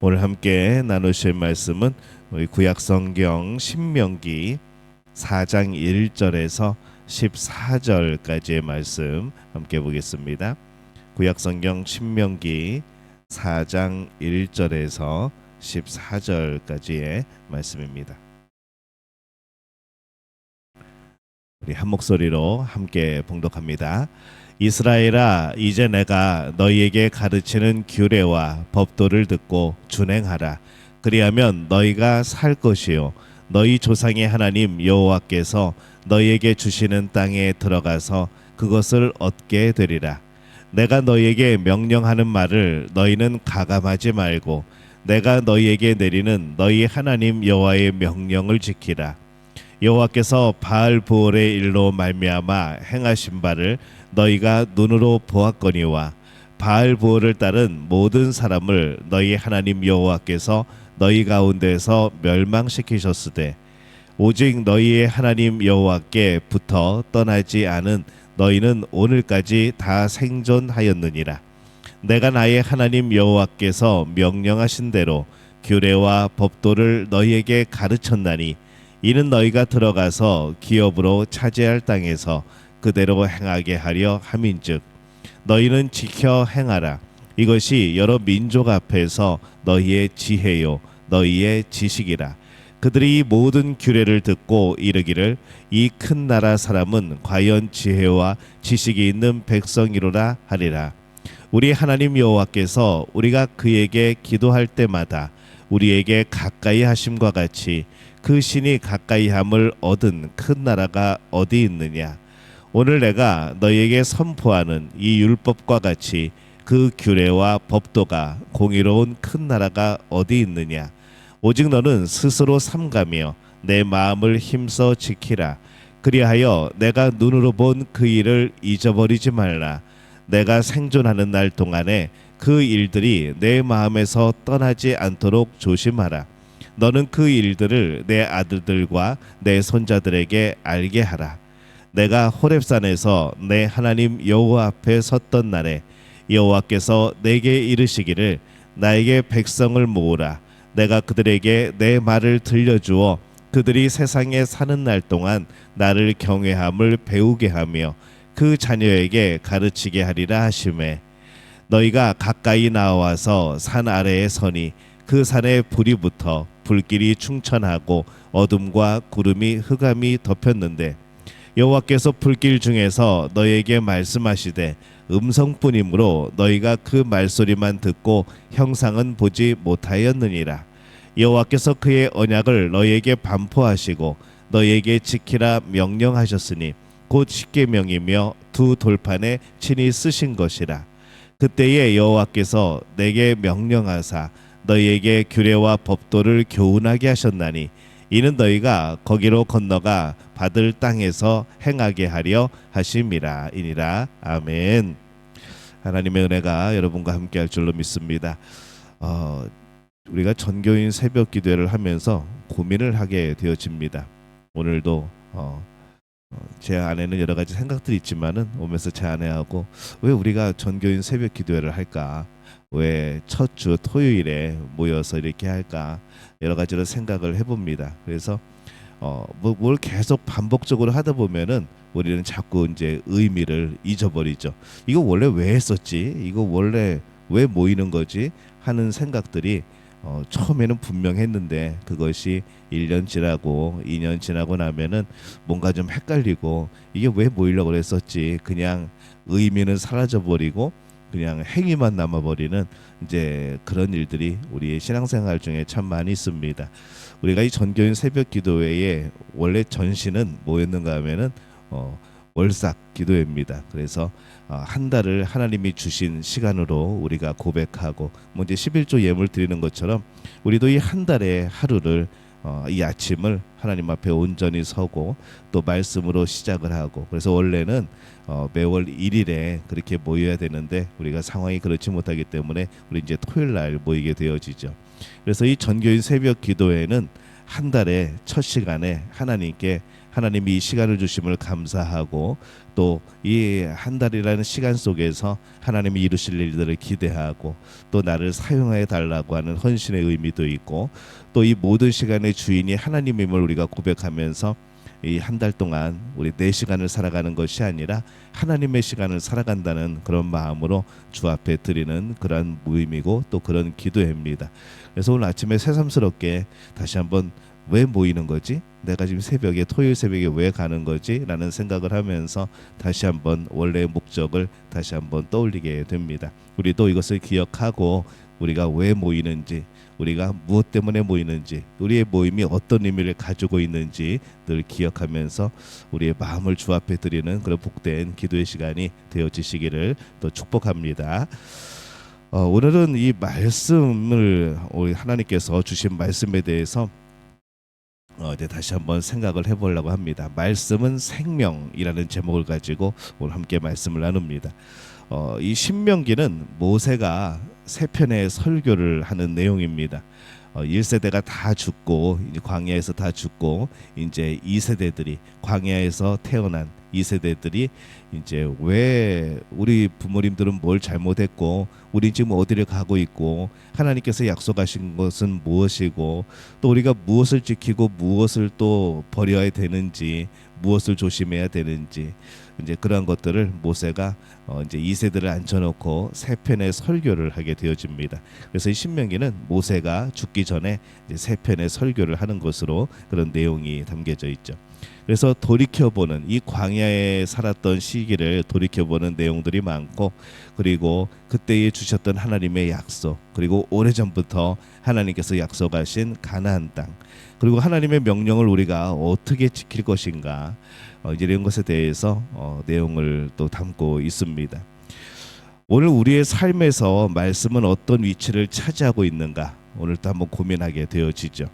오늘 함께 나누실 말씀은 우리 구약성경 신명기 4장 1절에서 14절까지의 말씀 함께 보겠습니다. 구약성경 신명기 4장 1절에서 14절까지의 말씀입니다. 우리 한 목소리로 함께 봉독합니다. 이스라엘아, 이제 내가 너희에게 가르치는 규례와 법도를 듣고 준행하라. 그리하면 너희가 살 것이요 너희 조상의 하나님 여호와께서 너희에게 주시는 땅에 들어가서 그것을 얻게 되리라. 내가 너희에게 명령하는 말을 너희는 가감하지 말고 내가 너희에게 내리는 너희 하나님 여호와의 명령을 지키라. 여호와께서 바알브올의 일로 말미암아 행하신 바를 너희가 눈으로 보았거니와 바알브올을 따른 모든 사람을 너희 하나님 여호와께서 너희 가운데서 멸망시키셨으되 오직 너희의 하나님 여호와께 붙어 떠나지 않은 너희는 오늘까지 다 생존하였느니라. 내가 나의 하나님 여호와께서 명령하신 대로 규례와 법도를 너희에게 가르쳤나니 이는 너희가 들어가서 기업으로 차지할 땅에서 그대로 행하게 하려 함인즉 너희는 지켜 행하라. 이것이 여러 민족 앞에서 너희의 지혜요 너희의 지식이라. 그들이 이 모든 규례를 듣고 이르기를 이 큰 나라 사람은 과연 지혜와 지식이 있는 백성이로라 하리라. 우리 하나님 여호와께서 우리가 그에게 기도할 때마다 우리에게 가까이 하심과 같이 그 신이 가까이함을 얻은 큰 나라가 어디 있느냐. 오늘 내가 너희에게 선포하는 이 율법과 같이 그 규례와 법도가 공의로운 큰 나라가 어디 있느냐. 오직 너는 스스로 삼가며 내 마음을 힘써 지키라. 그리하여 내가 눈으로 본 그 일을 잊어버리지 말라. 내가 생존하는 날 동안에 그 일들이 내 마음에서 떠나지 않도록 조심하라. 너는 그 일들을 내 아들들과 내 손자들에게 알게 하라. 내가 호렙산에서 내 하나님 여호와 앞에 섰던 날에 여호와께서 내게 이르시기를 나에게 백성을 모으라. 내가 그들에게 내 말을 들려주어 그들이 세상에 사는 날 동안 나를 경외함을 배우게 하며 그 자녀에게 가르치게 하리라 하시매 너희가 가까이 나와서 산 아래에 서니 그 산에 불이 붙어 불길이 충천하고 어둠과 구름이 흑암이 덮였는데 여호와께서 불길 중에서 너희에게 말씀하시되 음성뿐이므로 너희가 그 말소리만 듣고 형상은 보지 못하였느니라. 여호와께서 그의 언약을 너희에게 반포하시고 너희에게 지키라 명령하셨으니 곧 십계명이며 두 돌판에 친히 쓰신 것이라. 그때에 여호와께서 내게 명령하사 너희에게 규례와 법도를 교훈하게 하셨나니 이는 너희가 거기로 건너가 받을 땅에서 행하게 하려 하심이라 이니라. 아멘. 하나님의 은혜가 여러분과 함께할 줄로 믿습니다. 우리가 전교인 새벽 기도회를 하면서 고민을 하게 되어집니다. 오늘도 제 안에는 여러 가지 생각들이 있지만은 오면서 제 아내하고 왜 우리가 전교인 새벽 기도회를 할까? 왜 첫 주 토요일에 모여서 이렇게 할까? 여러 가지로 생각을 해봅니다. 그래서 뭘 계속 반복적으로 하다 보면은 우리는 자꾸 이제 의미를 잊어버리죠. 이거 원래 왜 했었지? 이거 원래 왜 모이는 거지? 하는 생각들이 처음에는 분명했는데 그것이 1년 지나고 2년 지나고 나면은 뭔가 좀 헷갈리고 이게 왜 모이려고 그랬었지? 그냥 의미는 사라져버리고 그냥 행위만 남아버리는 이제 그런 일들이 우리의 신앙생활 중에 참 많이 있습니다. 우리가 이 전교인 새벽 기도회에 원래 전신은 뭐였는가 하면은 월삭 기도회입니다. 그래서 한 달을 하나님이 주신 시간으로 우리가 고백하고 이제 11조 예물 드리는 것처럼 우리도 이 한 달의 하루를 이 아침을 하나님 앞에 온전히 서고 또 말씀으로 시작을 하고 그래서 원래는 매월 1일에 그렇게 모여야 되는데 우리가 상황이 그렇지 못하기 때문에 우리 이제 토요일 날 모이게 되어지죠. 그래서 이 전교인 새벽 기도회는 한 달의 첫 시간에 하나님께 하나님이 이 시간을 주심을 감사하고 또 이 한 달이라는 시간 속에서 하나님이 이루실 일들을 기대하고 또 나를 사용해 달라고 하는 헌신의 의미도 있고 또 이 모든 시간의 주인이 하나님임을 우리가 고백하면서 이 한 달 동안 우리 내 시간을 살아가는 것이 아니라 하나님의 시간을 살아간다는 그런 마음으로 주 앞에 드리는 그런 모임이고 또 그런 기도회입니다. 그래서 오늘 아침에 새삼스럽게 다시 한번 왜 모이는 거지? 내가 지금 새벽에 토요일 새벽에 왜 가는 거지? 라는 생각을 하면서 다시 한번 원래의 목적을 다시 한번 떠올리게 됩니다. 우리도 이것을 기억하고 우리가 왜 모이는지, 우리가 무엇 때문에 모이는지, 우리의 모임이 어떤 의미를 가지고 있는지 늘 기억하면서 우리의 마음을 주 앞에 드리는 그런 복된 기도의 시간이 되어지시기를 또 축복합니다. 오늘은 이 말씀을 우리 하나님께서 주신 말씀에 대해서 이제 다시 한번 생각을 해보려고 합니다. 말씀은 생명이라는 제목을 가지고 오늘 함께 말씀을 나눕니다. 이 신명기는 모세가 세 편의 설교를 하는 내용입니다. 1세대가 다 죽고 이제 광야에서 다 죽고 이제 2세대들이 광야에서 태어난 2세대들이 이제 왜 우리 부모님들은 뭘 잘못했고 우리 지금 어디를 가고 있고 하나님께서 약속하신 것은 무엇이고 또 우리가 무엇을 지키고 무엇을 또 버려야 되는지 무엇을 조심해야 되는지 이제 그러한 것들을 모세가 이제 2세대를 앉혀놓고 세 편의 설교를 하게 되어집니다. 그래서 이 신명기는 모세가 죽기 전에 이제 세 편의 설교를 하는 것으로 그런 내용이 담겨져 있죠. 그래서 돌이켜보는 이 광야에 살았던 시기를 돌이켜보는 내용들이 많고 그리고 그때에 주셨던 하나님의 약속 그리고 오래전부터 하나님께서 약속하신 가나안 땅 그리고 하나님의 명령을 우리가 어떻게 지킬 것인가 이제 이런 것에 대해서 내용을 또 담고 있습니다. 오늘 우리의 삶에서 말씀은 어떤 위치를 차지하고 있는가 오늘 또 한번 고민하게 되어지죠.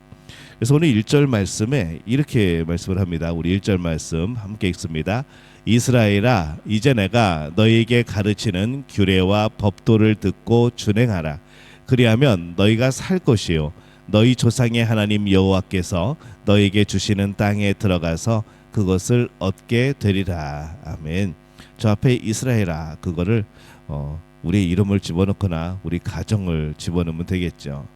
그래서 오늘 1절 말씀에 이렇게 말씀을 합니다. 우리 1절 말씀 함께 읽습니다. 이스라엘아 이제 내가 너희에게 가르치는 규례와 법도를 듣고 준행하라. 그리하면 너희가 살 것이요 너희 조상의 하나님 여호와께서 너희에게 주시는 땅에 들어가서 그것을 얻게 되리라. 아멘. 저 앞에 이스라엘아 그거를 우리 이름을 집어넣거나 우리 가정을 집어넣으면 되겠죠.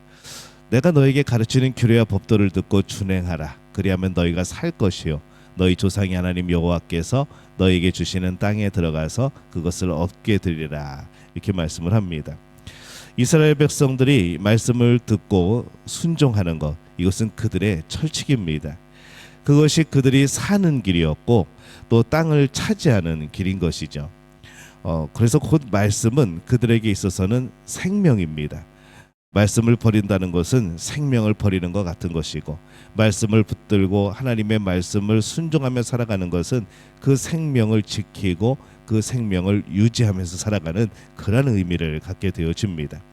내가 너에게 가르치는 규례와 법도를 듣고 준행하라. 그리하면 너희가 살 것이요 너희 조상의 하나님 여호와께서 너희에게 주시는 땅에 들어가서 그것을 얻게 되리라. 이렇게 말씀을 합니다. 이스라엘 백성들이 말씀을 듣고 순종하는 것 이것은 그들의 철칙입니다. 그것이 그들이 사는 길이었고 또 땅을 차지하는 길인 것이죠. 그래서 곧 말씀은 그들에게 있어서는 생명입니다. 말씀을 버린다는 것은 생명을 버리는 것 같은 것이고 말씀을 붙들고 하나님의 말씀을 순종하며 살아가는 것은 그 생명을 지키고 그 생명을 유지하면서 살아가는 그런 의미를 갖게 되어집니다.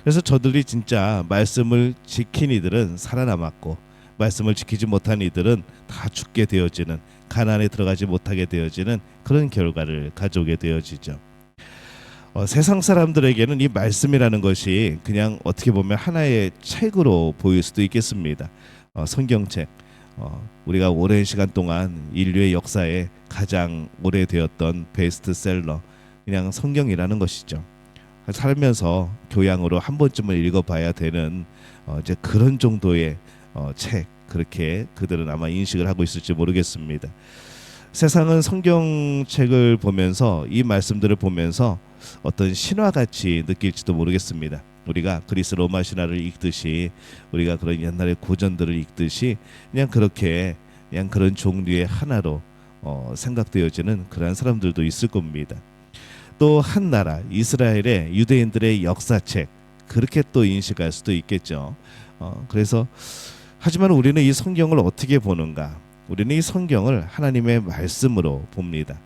그래서 저들이 진짜 말씀을 지킨 이들은 살아남았고 말씀을 지키지 못한 이들은 다 죽게 되어지는 가나안에 들어가지 못하게 되어지는 그런 결과를 가져오게 되어지죠. 세상 사람들에게는 이 말씀이라는 것이 그냥 어떻게 보면 하나의 책으로 보일 수도 있겠습니다. 성경책 우리가 오랜 시간 동안 인류의 역사에 가장 오래되었던 베스트셀러 그냥 성경이라는 것이죠. 살면서 교양으로 한 번쯤은 읽어봐야 되는 이제 그런 정도의 책 그렇게 그들은 아마 인식을 하고 있을지 모르겠습니다. 세상은 성경책을 보면서 이 말씀들을 보면서 어떤 신화같이 느낄지도 모르겠습니다. 우리가 그리스 로마 신화를 읽듯이 우리가 그런 옛날의 고전들을 읽듯이 그냥 그렇게 그냥 그런 종류의 하나로 생각되어지는 그런 사람들도 있을 겁니다. 또 한 나라 이스라엘의 유대인들의 역사책 그렇게 또 인식할 수도 있겠죠. 그래서 하지만 우리는 이 성경을 어떻게 보는가? 우리는 이 성경을 하나님의 말씀으로 봅니다.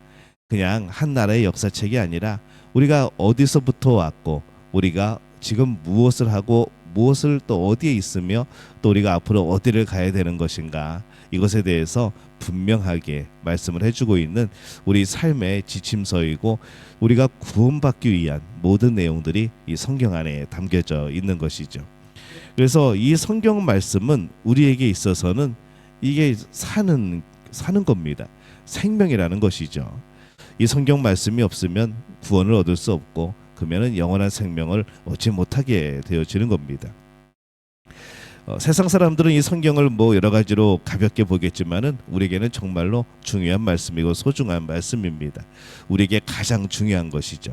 그냥 한 나라의 역사책이 아니라 우리가 어디서부터 왔고 우리가 지금 무엇을 하고 무엇을 또 어디에 있으며 또 우리가 앞으로 어디를 가야 되는 것인가 이것에 대해서 분명하게 말씀을 해주고 있는 우리 삶의 지침서이고 우리가 구원받기 위한 모든 내용들이 이 성경 안에 담겨져 있는 것이죠. 그래서 이 성경 말씀은 우리에게 있어서는 이게 사는 사는 겁니다. 생명이라는 것이죠. 이 성경 말씀이 없으면 구원을 얻을 수 없고 그러면은 영원한 생명을 얻지 못하게 되어지는 겁니다. 세상 사람들은 이 성경을 뭐 여러 가지로 가볍게 보겠지만은 우리에게는 정말로 중요한 말씀이고 소중한 말씀입니다. 우리에게 가장 중요한 것이죠.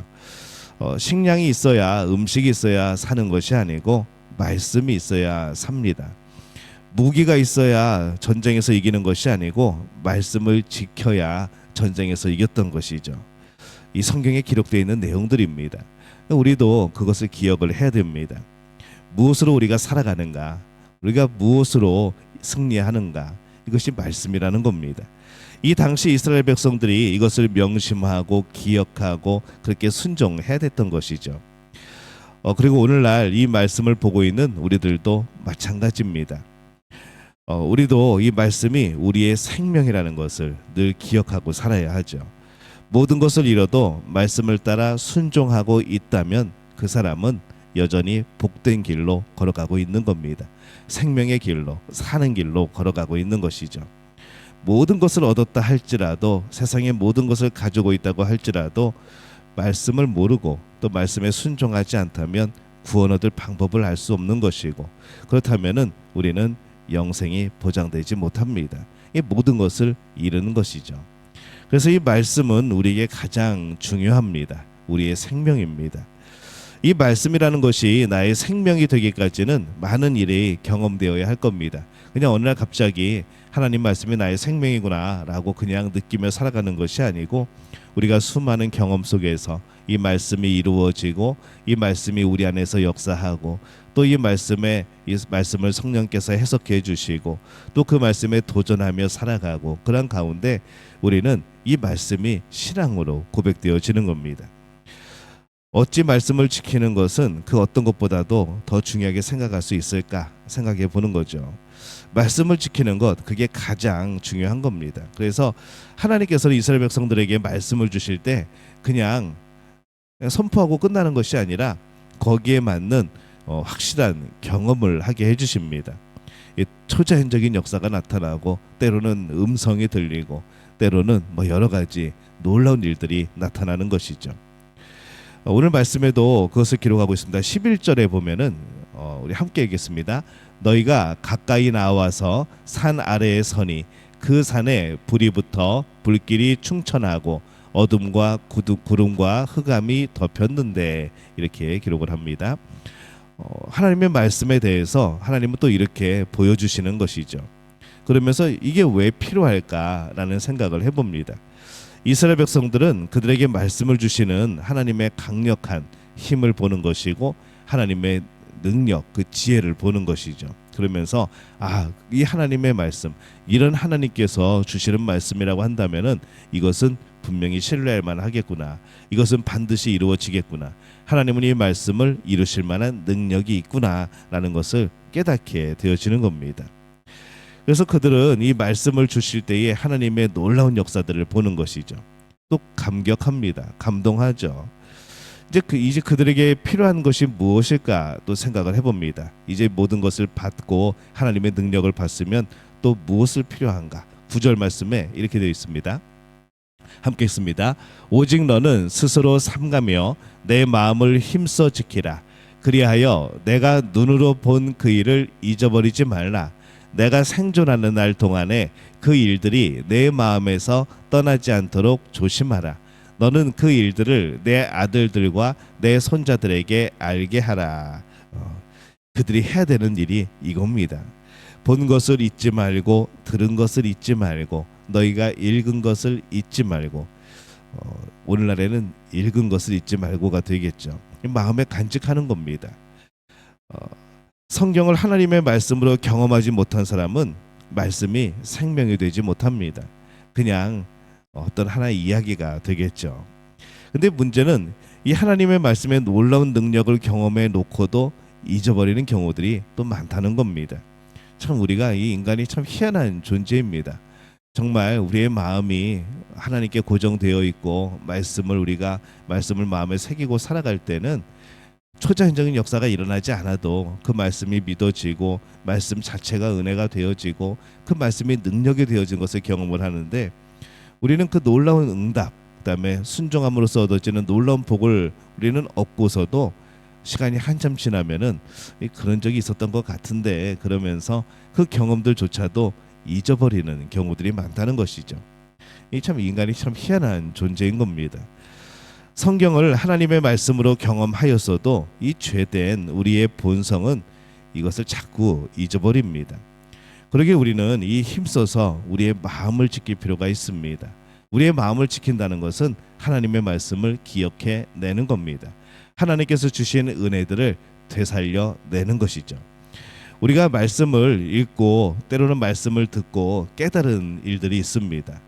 식량이 있어야 음식이 있어야 사는 것이 아니고 말씀이 있어야 삽니다. 무기가 있어야 전쟁에서 이기는 것이 아니고 말씀을 지켜야 전쟁에서 이겼던 것이죠. 이 성경에 기록되어 있는 내용들입니다. 우리도 그것을 기억을 해야 됩니다. 무엇으로 우리가 살아가는가? 우리가 무엇으로 승리하는가? 이것이 말씀이라는 겁니다. 이 당시 이스라엘 백성들이 이것을 명심하고 기억하고 그렇게 순종해야 됐던 것이죠. 그리고 오늘날 이 말씀을 보고 있는 우리들도 마찬가지입니다. 우리도 이 말씀이 우리의 생명이라는 것을 늘 기억하고 살아야 하죠. 모든 것을 잃어도 말씀을 따라 순종하고 있다면 그 사람은 여전히 복된 길로 걸어가고 있는 겁니다. 생명의 길로, 사는 길로 걸어가고 있는 것이죠. 모든 것을 얻었다 할지라도, 세상의 모든 것을 가지고 있다고 할지라도 말씀을 모르고 또 말씀에 순종하지 않다면 구원 얻을 방법을 알 수 없는 것이고, 그렇다면은 우리는 영생이 보장되지 못합니다. 이 모든 것을 이루는 것이죠. 그래서 이 말씀은 우리에게 가장 중요합니다. 우리의 생명입니다. 이 말씀이라는 것이 나의 생명이 되기까지는 많은 일이 경험되어야 할 겁니다. 그냥 어느 날 갑자기 하나님 말씀이 나의 생명이구나 라고 그냥 느끼며 살아가는 것이 아니고, 우리가 수많은 경험 속에서 이 말씀이 이루어지고 이 말씀이 우리 안에서 역사하고 또 이 말씀을 성령께서 해석해 주시고 또 그 말씀에 도전하며 살아가고, 그런 가운데 우리는 이 말씀이 신앙으로 고백되어지는 겁니다. 어찌 말씀을 지키는 것은 그 어떤 것보다도 더 중요하게 생각할 수 있을까 생각해 보는 거죠. 말씀을 지키는 것, 그게 가장 중요한 겁니다. 그래서 하나님께서는 이스라엘 백성들에게 말씀을 주실 때 그냥 선포하고 끝나는 것이 아니라 거기에 맞는 확실한 경험을 하게 해주십니다. 초자연적인 역사가 나타나고 때로는 음성이 들리고 때로는 여러 가지 놀라운 일들이 나타나는 것이죠. 오늘 말씀에도 그것을 기록하고 있습니다. 11절에 보면은 우리 함께 읽겠습니다. 너희가 가까이 나와서 산 아래에 서니 그 산에 불이 붙어 불길이 충천하고 어둠과 구름과 흑암이 덮였는데, 이렇게 기록을 합니다. 하나님의 말씀에 대해서 하나님은 또 이렇게 보여주시는 것이죠. 그러면서 이게 왜 필요할까라는 생각을 해봅니다. 이스라엘 백성들은 그들에게 말씀을 주시는 하나님의 강력한 힘을 보는 것이고 하나님의 능력, 그 지혜를 보는 것이죠. 그러면서 이 하나님의 말씀, 이런 하나님께서 주시는 말씀이라고 한다면은 이것은 분명히 신뢰할 만하겠구나. 이것은 반드시 이루어지겠구나. 하나님은 이 말씀을 이루실 만한 능력이 있구나라는 것을 깨닫게 되어지는 겁니다. 그래서 그들은 이 말씀을 주실 때에 하나님의 놀라운 역사들을 보는 것이죠. 또 감격합니다. 감동하죠. 이제 그들에게 필요한 것이 무엇일까 또 생각을 해봅니다. 이제 모든 것을 받고 하나님의 능력을 받으면 또 무엇을 필요한가? 9절 말씀에 이렇게 되어 있습니다. 함께 읽습니다. 오직 너는 스스로 삼가며 내 마음을 힘써 지키라. 그리하여 내가 눈으로 본 그 일을 잊어버리지 말라. 내가 생존하는 날 동안에 그 일들이 내 마음에서 떠나지 않도록 조심하라. 너는 그 일들을 내 아들들과 내 손자들에게 알게 하라. 그들이 해야 되는 일이 이겁니다. 본 것을 잊지 말고 들은 것을 잊지 말고 너희가 읽은 것을 잊지 말고, 오늘날에는 읽은 것을 잊지 말고가 되겠죠. 마음에 간직하는 겁니다. 성경을 하나님의 말씀으로 경험하지 못한 사람은 말씀이 생명이 되지 못합니다. 그냥 어떤 하나의 이야기가 되겠죠. 근데 문제는 이 하나님의 말씀의 놀라운 능력을 경험해 놓고도 잊어버리는 경우들이 또 많다는 겁니다. 참 우리가 이 인간이 참 희한한 존재입니다. 정말 우리의 마음이 하나님께 고정되어 있고 말씀을 마음에 새기고 살아갈 때는 초자연적인 역사가 일어나지 않아도 그 말씀이 믿어지고 말씀 자체가 은혜가 되어지고 그 말씀이 능력이 되어진 것을 경험을 하는데, 우리는 그 놀라운 응답, 그다음에 순종함으로써 얻어지는 놀라운 복을 우리는 얻고서도 시간이 한참 지나면은 그런 적이 있었던 것 같은데 그러면서 그 경험들조차도 잊어버리는 경우들이 많다는 것이죠. 이 참 인간이 참 희한한 존재인 겁니다. 성경을 하나님의 말씀으로 경험하였어도 이 죄된 우리의 본성은 이것을 자꾸 잊어버립니다. 그러기에 우리는 이 힘써서 우리의 마음을 지킬 필요가 있습니다. 우리의 마음을 지킨다는 것은 하나님의 말씀을 기억해 내는 겁니다. 하나님께서 주신 은혜들을 되살려 내는 것이죠. 우리가 말씀을 읽고 때로는 말씀을 듣고 깨달은 일들이 있습니다.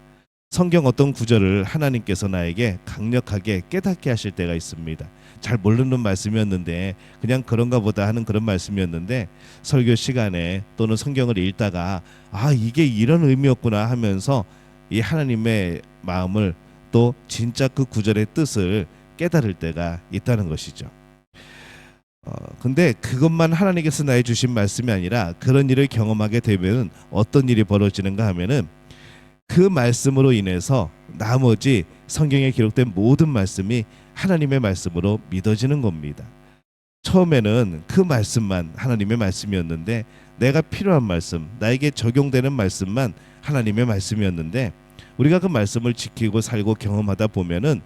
성경 어떤 구절을 하나님께서 나에게 강력하게 깨닫게 하실 때가 있습니다. 잘 모르는 말씀이었는데 그냥 그런가 보다 하는 그런 말씀이었는데 설교 시간에 또는 성경을 읽다가 이게 이런 의미였구나 하면서 이 하나님의 마음을 또 진짜 그 구절의 뜻을 깨달을 때가 있다는 것이죠. 근데 그것만 하나님께서 나에 주신 말씀이 아니라 그런 일을 경험하게 되면 어떤 일이 벌어지는가 하면은 그 말씀으로 인해서 나머지 성경에 기록된 모든 말씀이 하나님의 말씀으로 믿어지는 겁니다. 처음에는 그 말씀만 하나님의 말씀이었는데 내가 필요한 말씀, 나에게 적용되는 말씀만 하나님의 말씀이었는데 우리가 그 말씀을 지키고 살고 경험하다 보면은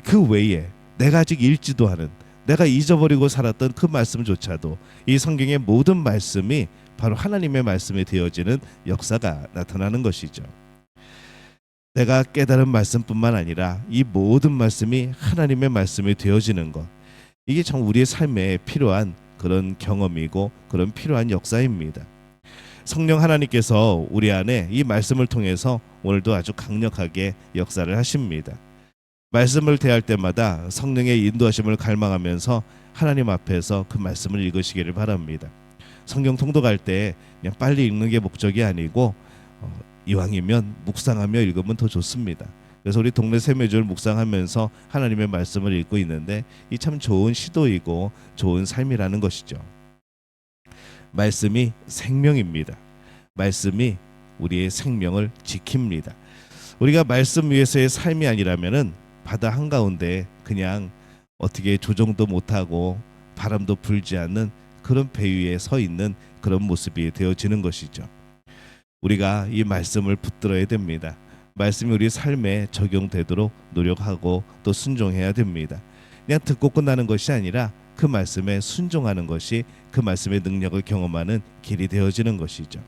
그 외에 내가 아직 읽지도 않은, 내가 잊어버리고 살았던 그 말씀조차도 이 성경의 모든 말씀이 바로 하나님의 말씀이 되어지는 역사가 나타나는 것이죠. 내가 깨달은 말씀뿐만 아니라 이 모든 말씀이 하나님의 말씀이 되어지는 것, 이게 참 우리의 삶에 필요한 그런 경험이고 그런 필요한 역사입니다. 성령 하나님께서 우리 안에 이 말씀을 통해서 오늘도 아주 강력하게 역사를 하십니다. 말씀을 대할 때마다 성령의 인도하심을 갈망하면서 하나님 앞에서 그 말씀을 읽으시기를 바랍니다. 성경 통독할 때 그냥 빨리 읽는 게 목적이 아니고 이왕이면 묵상하며 읽으면 더 좋습니다. 그래서 우리 동네 세매주를 묵상하면서 하나님의 말씀을 읽고 있는데 이 참 좋은 시도이고 좋은 삶이라는 것이죠. 말씀이 생명입니다. 말씀이 우리의 생명을 지킵니다. 우리가 말씀 위에서의 삶이 아니라면은 바다 한가운데 그냥 어떻게 조종도 못하고 바람도 불지 않는 그런 배 위에 서 있는 그런 모습이 되어지는 것이죠. 우리가 이 말씀을 붙들어야 됩니다. 말씀이 우리 삶에 적용되도록 노력하고 또 순종해야 됩니다. 그냥 듣고 끝나는 것이 아니라 그 말씀에 순종하는 것이 그 말씀의 능력을 경험하는 길이 되어지는 것이죠.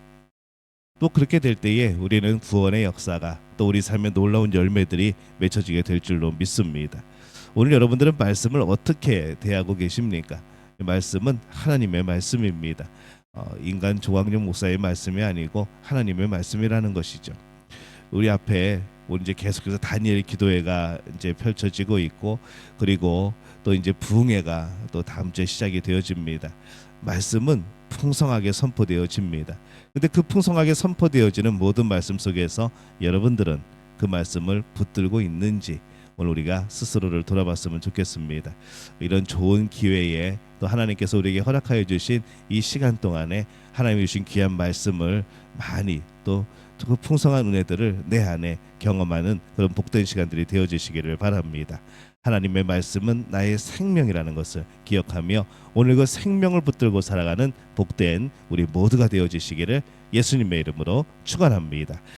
또 그렇게 될 때에 우리는 구원의 역사가 또 우리 삶의 놀라운 열매들이 맺혀지게 될 줄로 믿습니다. 오늘 여러분들은 말씀을 어떻게 대하고 계십니까? 말씀은 하나님의 말씀입니다. 인간 조광룡 목사의 말씀이 아니고 하나님의 말씀이라는 것이죠. 우리 앞에 오늘 이제 계속해서 다니엘 기도회가 이제 펼쳐지고 있고 그리고 또 이제 부흥회가 또 다음 주에 시작이 되어집니다. 말씀은 풍성하게 선포되어집니다. 근데 그 풍성하게 선포되어지는 모든 말씀 속에서 여러분들은 그 말씀을 붙들고 있는지 오늘 우리가 스스로를 돌아봤으면 좋겠습니다. 이런 좋은 기회에 또 하나님께서 우리에게 허락하여 주신 이 시간 동안에 하나님이 주신 귀한 말씀을 많이 또 그 풍성한 은혜들을 내 안에 경험하는 그런 복된 시간들이 되어지시기를 바랍니다. 하나님의 말씀은 나의 생명이라는 것을 기억하며 오늘 그 생명을 붙들고 살아가는 복된 우리 모두가 되어지시기를 예수님의 이름으로 축원합니다.